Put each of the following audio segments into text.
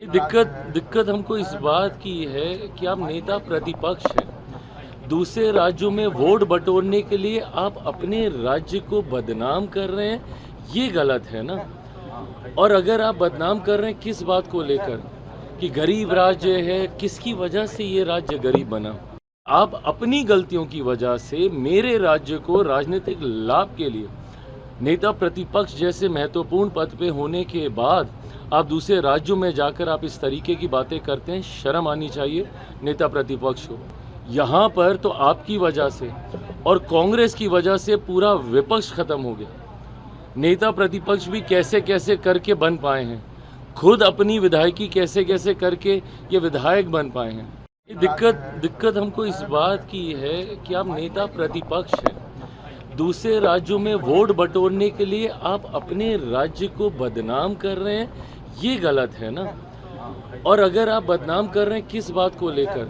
दिक्कत हमको इस बात की है कि आप नेता प्रतिपक्ष हैं। दूसरे राज्यों में वोट बटोरने के लिए आप अपने राज्य को बदनाम कर रहे हैं, ये गलत है ना। और अगर आप बदनाम कर रहे हैं किस बात को लेकर कि गरीब राज्य है, किसकी वजह से ये राज्य गरीब बना? आप अपनी गलतियों की वजह से मेरे राज्य को राजनीतिक लाभ के लिए नेता प्रतिपक्ष जैसे महत्वपूर्ण पद पे होने के बाद आप दूसरे राज्यों में जाकर आप इस तरीके की बातें करते हैं। शर्म आनी चाहिए नेता प्रतिपक्ष को। यहाँ पर तो आपकी वजह से और कांग्रेस की वजह से पूरा विपक्ष खत्म हो गया। नेता प्रतिपक्ष भी कैसे कैसे करके बन पाए हैं, खुद अपनी विधायकी कैसे कैसे करके ये विधायक बन पाए हैं। दिक्कत हमको इस बात की है कि आप नेता प्रतिपक्ष हैं। दूसरे राज्यों में वोट बटोरने के लिए आप अपने राज्य को बदनाम कर रहे हैं, ये गलत है ना। और अगर आप बदनाम कर रहे हैं किस बात को लेकर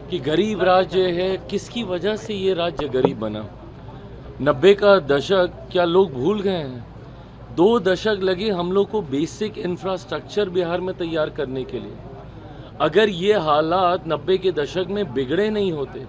कि गरीब राज्य है, किसकी वजह से ये राज्य गरीब बना? 90 का दशक क्या लोग भूल गए हैं? 2 दशक लगे हम लोग को बेसिक इंफ्रास्ट्रक्चर बिहार में तैयार करने के लिए। अगर ये हालात 90 के दशक में बिगड़े नहीं होते,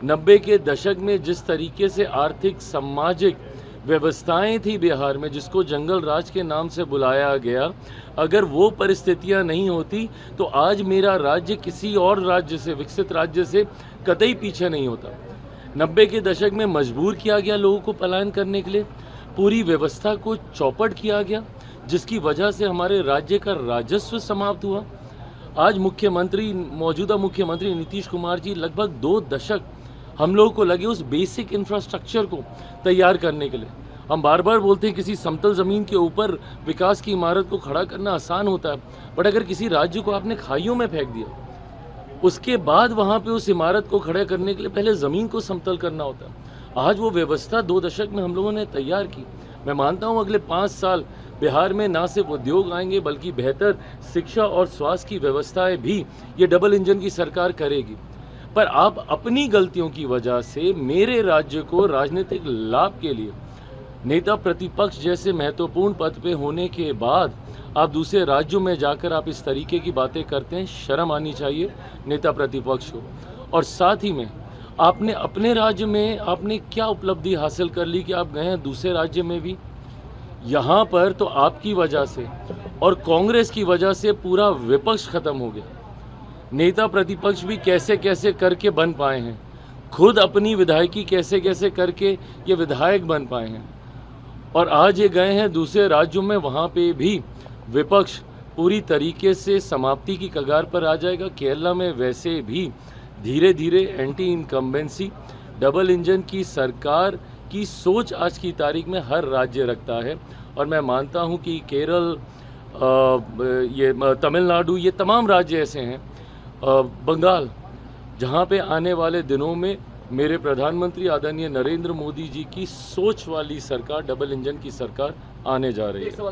90 के दशक में जिस तरीके से आर्थिक सामाजिक व्यवस्थाएं थी बिहार में, जिसको जंगल राज के नाम से बुलाया गया, अगर वो परिस्थितियां नहीं होती तो आज मेरा राज्य किसी और राज्य से, विकसित राज्य से कतई पीछे नहीं होता। 90 के दशक में मजबूर किया गया लोगों को पलायन करने के लिए, पूरी व्यवस्था को चौपट किया गया, जिसकी वजह से हमारे राज्य का राजस्व समाप्त हुआ। आज मौजूदा मुख्यमंत्री नीतीश कुमार जी लगभग 2 दशक हम लोगों को लगे उस बेसिक इंफ्रास्ट्रक्चर को तैयार करने के लिए। हम बार बार बोलते हैं किसी समतल ज़मीन के ऊपर विकास की इमारत को खड़ा करना आसान होता है, बट अगर किसी राज्य को आपने खाइयों में फेंक दिया, उसके बाद वहाँ पे उस इमारत को खड़ा करने के लिए पहले ज़मीन को समतल करना होता है। आज वो व्यवस्था 2 दशक में हम लोगों ने तैयार की। मैं मानता हूँ अगले 5 साल बिहार में ना सिर्फ उद्योग आएंगे बल्कि बेहतर शिक्षा और स्वास्थ्य की व्यवस्थाएं भी ये डबल इंजन की सरकार करेगी। पर आप अपनी गलतियों की वजह से मेरे राज्य को राजनीतिक लाभ के लिए नेता प्रतिपक्ष जैसे महत्वपूर्ण पद पे होने के बाद आप दूसरे राज्यों में जाकर आप इस तरीके की बातें करते हैं। शर्म आनी चाहिए नेता प्रतिपक्ष को। और साथ ही में आपने अपने राज्य में आपने क्या उपलब्धि हासिल कर ली कि आप गए हैं दूसरे राज्य में भी? यहाँ पर तो आपकी वजह से और कांग्रेस की वजह से पूरा विपक्ष खत्म हो गया। नेता प्रतिपक्ष भी कैसे कैसे करके बन पाए हैं, खुद अपनी विधायकी कैसे कैसे करके ये विधायक बन पाए हैं। और आज ये गए हैं दूसरे राज्यों में, वहाँ पे भी विपक्ष पूरी तरीके से समाप्ति की कगार पर आ जाएगा। केरला में वैसे भी धीरे धीरे एंटी इनकम्बेंसी डबल इंजन की सरकार की सोच आज की तारीख में हर राज्य रखता है। और मैं मानता हूँ कि केरल, ये तमिलनाडु, ये तमाम राज्य ऐसे हैं, बंगाल, जहाँ पे आने वाले दिनों में मेरे प्रधानमंत्री आदरणीय नरेंद्र मोदी जी की सोच वाली सरकार, डबल इंजन की सरकार आने जा रही है।